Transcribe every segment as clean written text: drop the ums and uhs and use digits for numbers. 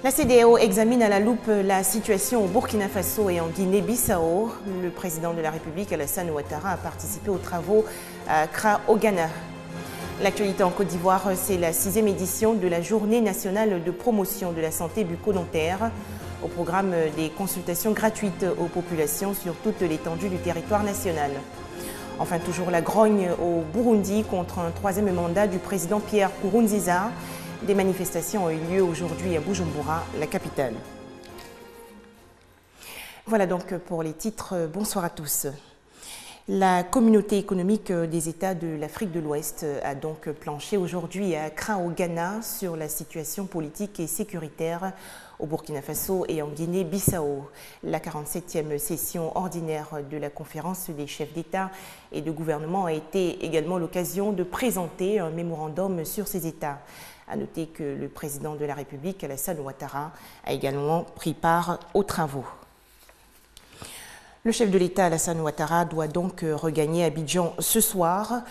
La CEDEAO examine à la loupe la situation au Burkina Faso et en Guinée-Bissau. Le président de la République, Alassane Ouattara, a participé aux travaux à Accra, au Ghana. L'actualité en Côte d'Ivoire, c'est la 6e édition de la Journée nationale de promotion de la santé bucco-dentaire. Au programme des consultations gratuites aux populations sur toute l'étendue du territoire national. Enfin, toujours la grogne au Burundi contre un 3e mandat du président Pierre Nkurunziza. Des manifestations ont eu lieu aujourd'hui à Bujumbura, la capitale. Voilà donc pour les titres. Bonsoir à tous. La communauté économique des États de l'Afrique de l'Ouest a donc planché aujourd'hui à Accra, au Ghana, sur la situation politique et sécuritaire au Burkina Faso et en Guinée-Bissau. La 47e session ordinaire de la conférence des chefs d'État et de gouvernement a été également l'occasion de présenter un mémorandum sur ces États. À noter que le président de la République, Alassane Ouattara, a également pris part aux travaux. Le chef de l'État, Alassane Ouattara, doit donc regagner Abidjan ce soir.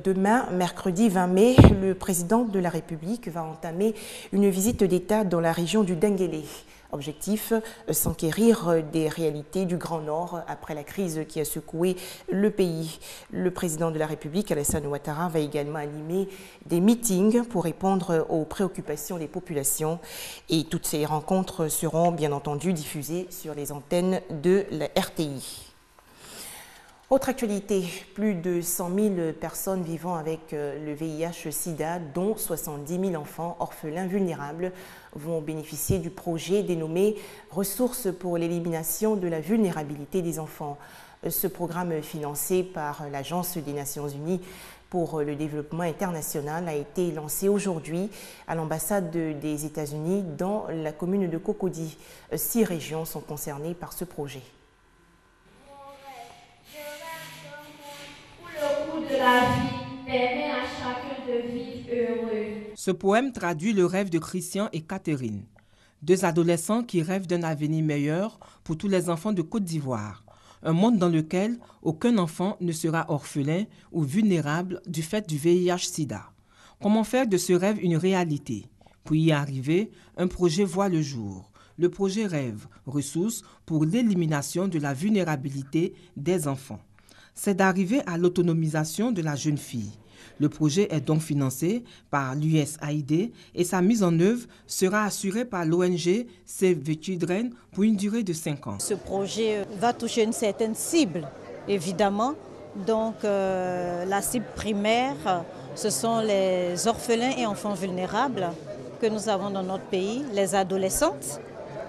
Demain, mercredi 20 mai, le président de la République va entamer une visite d'État dans la région du Denguélé. Objectif, s'enquérir des réalités du Grand Nord après la crise qui a secoué le pays. Le président de la République, Alassane Ouattara, va également animer des meetings pour répondre aux préoccupations des populations. Et toutes ces rencontres seront bien entendu diffusées sur les antennes de la RTI. Autre actualité, plus de 100 000 personnes vivant avec le VIH-Sida, dont 70 000 enfants orphelins vulnérables, vont bénéficier du projet dénommé « Ressources pour l'élimination de la vulnérabilité des enfants ». Ce programme financé par l'Agence des Nations Unies pour le développement international a été lancé aujourd'hui à l'ambassade des États-Unis dans la commune de Cocody. 6 régions sont concernées par ce projet. La vie permet à chacun de vivre heureux. Ce poème traduit le rêve de Christian et Catherine, 2 adolescents qui rêvent d'un avenir meilleur pour tous les enfants de Côte d'Ivoire. Un monde dans lequel aucun enfant ne sera orphelin ou vulnérable du fait du VIH-Sida. Comment faire de ce rêve une réalité? Pour y arriver, un projet voit le jour. Le projet Rêve, ressources pour l'élimination de la vulnérabilité des enfants. C'est d'arriver à l'autonomisation de la jeune fille. Le projet est donc financé par l'USAID et sa mise en œuvre sera assurée par l'ONG Save the Children pour une durée de 5 ans. Ce projet va toucher une certaine cible, évidemment. Donc la cible primaire, ce sont les orphelins et enfants vulnérables que nous avons dans notre pays, les adolescentes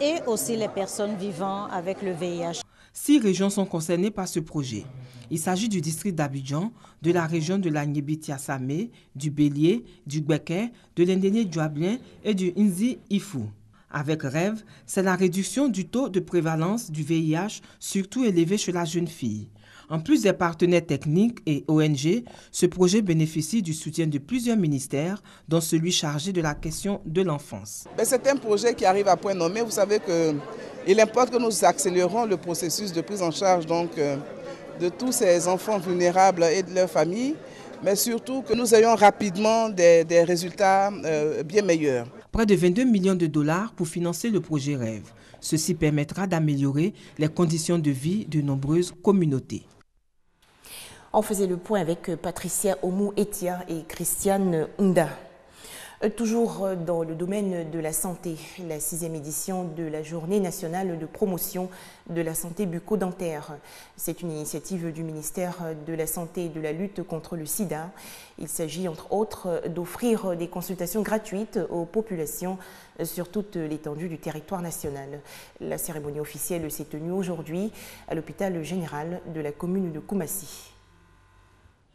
et aussi les personnes vivant avec le VIH. 6 régions sont concernées par ce projet. Il s'agit du district d'Abidjan, de la région de la Niébiti-Assamé, du Bélier, du Gbeke, de l'Indéné-Djouablien et du Nzi-Ifou. Avec Rêve, c'est la réduction du taux de prévalence du VIH, surtout élevé chez la jeune fille. En plus des partenaires techniques et ONG, ce projet bénéficie du soutien de plusieurs ministères, dont celui chargé de la question de l'enfance. C'est un projet qui arrive à point nommé. Vous savez qu'il importe que nous accélérons le processus de prise en charge de tous ces enfants vulnérables et de leurs familles, mais surtout que nous ayons rapidement des résultats bien meilleurs. Près de 22 millions de dollars pour financer le projet Rêve. Ceci permettra d'améliorer les conditions de vie de nombreuses communautés. On faisait le point avec Patricia Omou-Etia et Christiane Hunda. Toujours dans le domaine de la santé, la 6e édition de la Journée nationale de promotion de la santé bucco-dentaire. C'est une initiative du ministère de la Santé et de la lutte contre le sida. Il s'agit entre autres d'offrir des consultations gratuites aux populations sur toute l'étendue du territoire national. La cérémonie officielle s'est tenue aujourd'hui à l'hôpital général de la commune de Koumassi.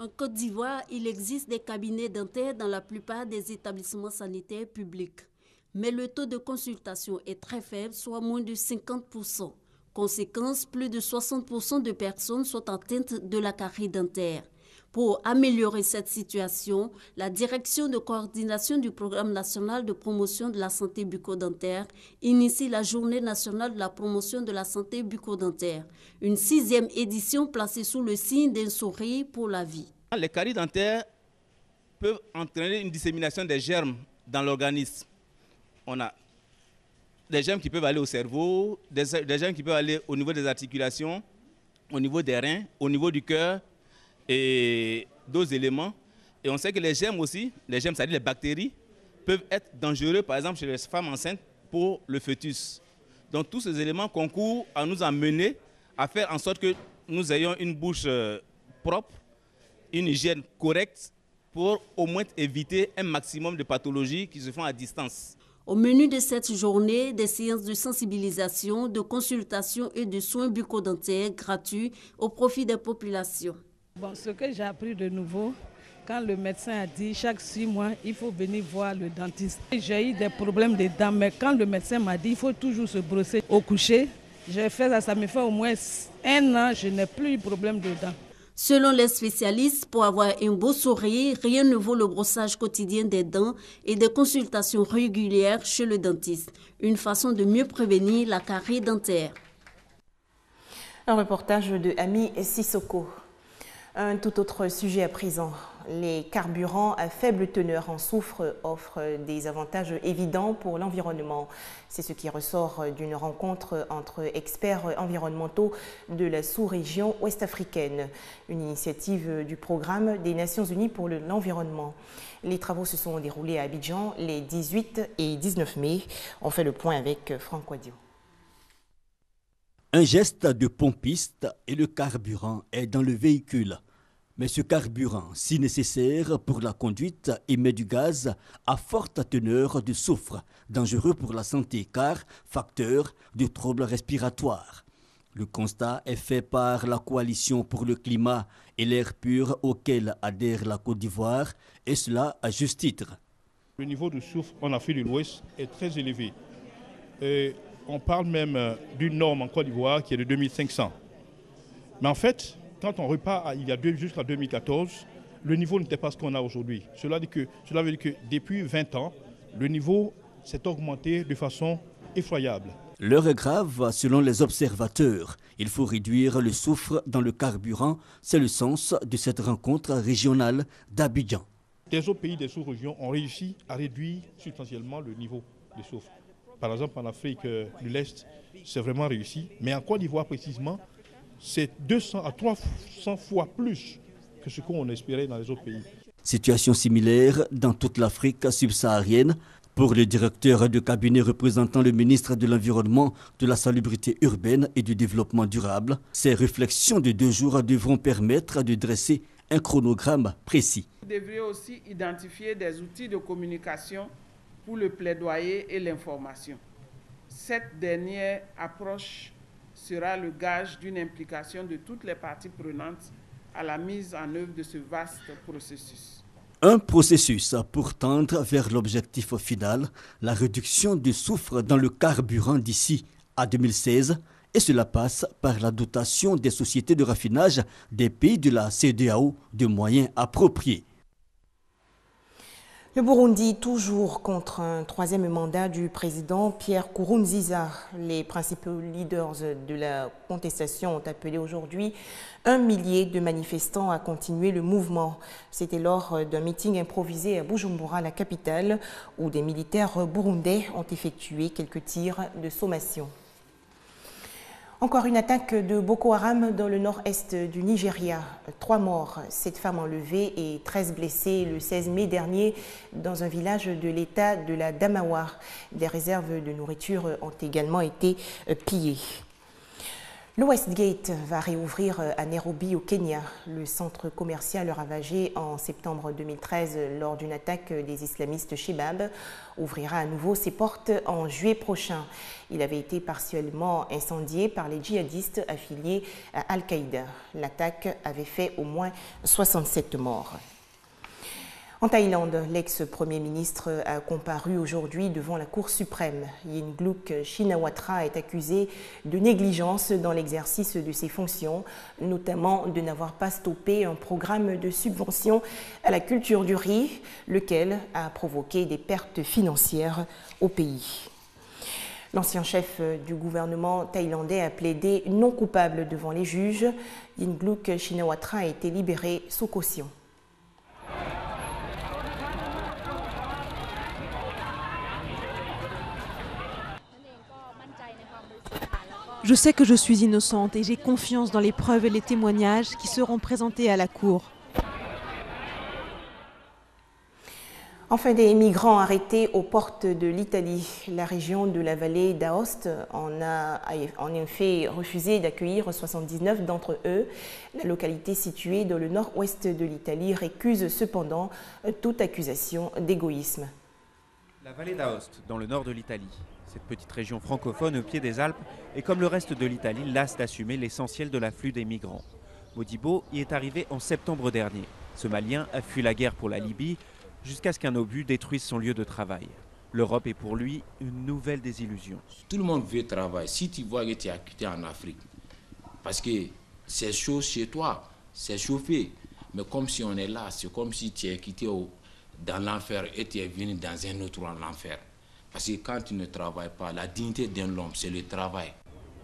En Côte d'Ivoire, il existe des cabinets dentaires dans la plupart des établissements sanitaires publics. Mais le taux de consultation est très faible, soit moins de 50%. Conséquence, plus de 60% de personnes sont atteintes de la carie dentaire. Pour améliorer cette situation, la Direction de coordination du Programme national de promotion de la santé bucco-dentaire initie la Journée nationale de la promotion de la santé bucco-dentaire, une 6e édition placée sous le signe d'un sourire pour la vie. Les caries dentaires peuvent entraîner une dissémination des germes dans l'organisme. On a des germes qui peuvent aller au cerveau, des germes qui peuvent aller au niveau des articulations, au niveau des reins, au niveau du cœur et d'autres éléments. Et on sait que les germes aussi, les germes, c'est-à-dire les bactéries, peuvent être dangereux, par exemple, chez les femmes enceintes pour le fœtus. Donc tous ces éléments concourent à nous amener à faire en sorte que nous ayons une bouche propre, une hygiène correcte pour au moins éviter un maximum de pathologies qui se font à distance. Au menu de cette journée, des séances de sensibilisation, de consultation et de soins bucco-dentaires gratuits au profit des populations. Bon, ce que j'ai appris de nouveau, quand le médecin a dit chaque 6 mois, il faut venir voir le dentiste. J'ai eu des problèmes de dents, mais quand le médecin m'a dit il faut toujours se brosser au coucher, j'ai fait ça, ça me fait au moins 1 an, je n'ai plus eu de problème de dents. Selon les spécialistes, pour avoir un beau sourire, rien ne vaut le brossage quotidien des dents et des consultations régulières chez le dentiste. Une façon de mieux prévenir la carie dentaire. Un reportage de Ami Sissoko. Un tout autre sujet à présent. Les carburants à faible teneur en soufre offrent des avantages évidents pour l'environnement. C'est ce qui ressort d'une rencontre entre experts environnementaux de la sous-région ouest-africaine, une initiative du programme des Nations Unies pour l'environnement. Les travaux se sont déroulés à Abidjan les 18 et 19 mai. On fait le point avec Franck Wadio. Un geste de pompiste et le carburant est dans le véhicule. Mais ce carburant, si nécessaire pour la conduite, émet du gaz à forte teneur de soufre, dangereux pour la santé car facteur de troubles respiratoires. Le constat est fait par la Coalition pour le climat et l'air pur auquel adhère la Côte d'Ivoire, et cela à juste titre. Le niveau de soufre en Afrique de l'Ouest est très élevé. Et on parle même d'une norme en Côte d'Ivoire qui est de 2500. Mais en fait, quand on repart jusqu'à 2014, le niveau n'était pas ce qu'on a aujourd'hui. Cela veut dire que depuis 20 ans, le niveau s'est augmenté de façon effroyable. L'heure est grave selon les observateurs. Il faut réduire le soufre dans le carburant. C'est le sens de cette rencontre régionale d'Abidjan. Des autres pays des sous-régions ont réussi à réduire substantiellement le niveau de soufre. Par exemple, en Afrique de l'Est, c'est vraiment réussi. Mais en Côte d'Ivoire précisément, c'est 200 à 300 fois plus que ce qu'on espérait dans les autres pays. Situation similaire dans toute l'Afrique subsaharienne. Pour le directeur de cabinet représentant le ministre de l'Environnement, de la Salubrité urbaine et du Développement durable, ces réflexions de 2 jours devront permettre de dresser un chronogramme précis. Vous devriez aussi identifier des outils de communication pour le plaidoyer et l'information. Cette dernière approche sera le gage d'une implication de toutes les parties prenantes à la mise en œuvre de ce vaste processus. Un processus pour tendre vers l'objectif final, la réduction du soufre dans le carburant d'ici à 2016, et cela passe par la dotation des sociétés de raffinage des pays de la CEDEAO de moyens appropriés. Le Burundi, toujours contre un 3e mandat du président Pierre Nkurunziza. Les principaux leaders de la contestation ont appelé aujourd'hui 1 millier de manifestants à continuer le mouvement. C'était lors d'un meeting improvisé à Bujumbura, la capitale, où des militaires burundais ont effectué quelques tirs de sommation. Encore une attaque de Boko Haram dans le nord-est du Nigeria. 3 morts, 7 femmes enlevées et 13 blessés le 16 mai dernier dans un village de l'état de la Damawa. Des réserves de nourriture ont également été pillées. Le Westgate va réouvrir à Nairobi au Kenya. Le centre commercial ravagé en septembre 2013 lors d'une attaque des islamistes Shebab ouvrira à nouveau ses portes en juillet prochain. Il avait été partiellement incendié par les djihadistes affiliés à Al-Qaïda. L'attaque avait fait au moins 67 morts. En Thaïlande, l'ex-premier ministre a comparu aujourd'hui devant la Cour suprême. Yingluck Shinawatra est accusé de négligence dans l'exercice de ses fonctions, notamment de n'avoir pas stoppé un programme de subvention à la culture du riz, lequel a provoqué des pertes financières au pays. L'ancien chef du gouvernement thaïlandais a plaidé non coupable devant les juges. Yingluck Shinawatra a été libéré sous caution. Je sais que je suis innocente et j'ai confiance dans les preuves et les témoignages qui seront présentés à la Cour. Enfin, des migrants arrêtés aux portes de l'Italie. La région de la vallée d'Aoste en a en effet refusé d'accueillir 79 d'entre eux. La localité située dans le nord-ouest de l'Italie récuse cependant toute accusation d'égoïsme. La vallée d'Aoste, dans le nord de l'Italie. Cette petite région francophone au pied des Alpes est comme le reste de l'Italie lasse d'assumer l'essentiel de l'afflux des migrants. Modibo y est arrivé en septembre dernier. Ce Malien a fui la guerre pour la Libye jusqu'à ce qu'un obus détruise son lieu de travail. L'Europe est pour lui une nouvelle désillusion. Tout le monde veut travailler. Si tu vois que tu es quitté en Afrique, parce que c'est chaud chez toi, c'est chauffé. Mais comme si on est là, c'est comme si tu es quitté dans l'enfer et tu es venu dans un autre enfer. Parce que quand tu ne travailles pas, la dignité d'un homme, c'est le travail.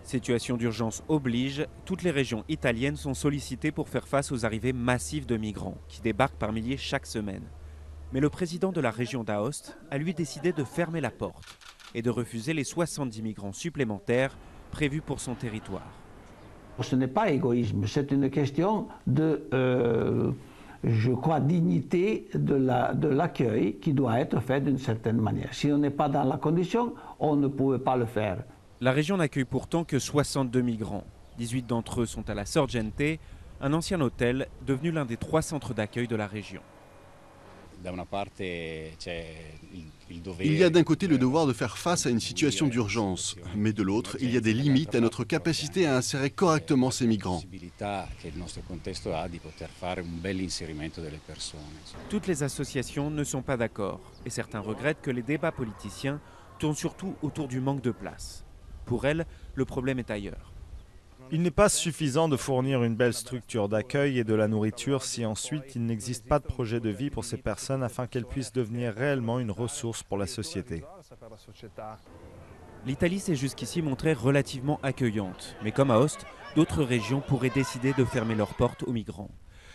Situation d'urgence oblige, toutes les régions italiennes sont sollicitées pour faire face aux arrivées massives de migrants qui débarquent par milliers chaque semaine. Mais le président de la région d'Aoste a lui décidé de fermer la porte et de refuser les 70 migrants supplémentaires prévus pour son territoire. Ce n'est pas égoïsme, c'est une question de, je crois, dignité de l'accueil qui doit être fait d'une certaine manière. Si on n'est pas dans la condition, on ne pouvait pas le faire. La région n'accueille pourtant que 62 migrants. 18 d'entre eux sont à la Sorgente, un ancien hôtel devenu l'un des 3 centres d'accueil de la région. Il y a d'un côté le devoir de faire face à une situation d'urgence, mais de l'autre, il y a des limites à notre capacité à insérer correctement ces migrants. Toutes les associations ne sont pas d'accord et certains regrettent que les débats politiciens tournent surtout autour du manque de place. Pour elles, le problème est ailleurs. Il n'est pas suffisant de fournir une belle structure d'accueil et de la nourriture si ensuite il n'existe pas de projet de vie pour ces personnes afin qu'elles puissent devenir réellement une ressource pour la société. L'Italie s'est jusqu'ici montrée relativement accueillante, mais comme Aoste, d'autres régions pourraient décider de fermer leurs portes aux migrants.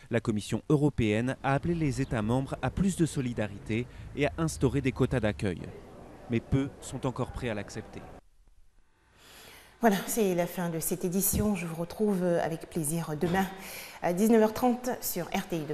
La Commission européenne a appelé les États membres à plus de solidarité et à instaurer des quotas d'accueil. Mais peu sont encore prêts à l'accepter. Voilà, c'est la fin de cette édition. Je vous retrouve avec plaisir demain à 19h30 sur RTI2.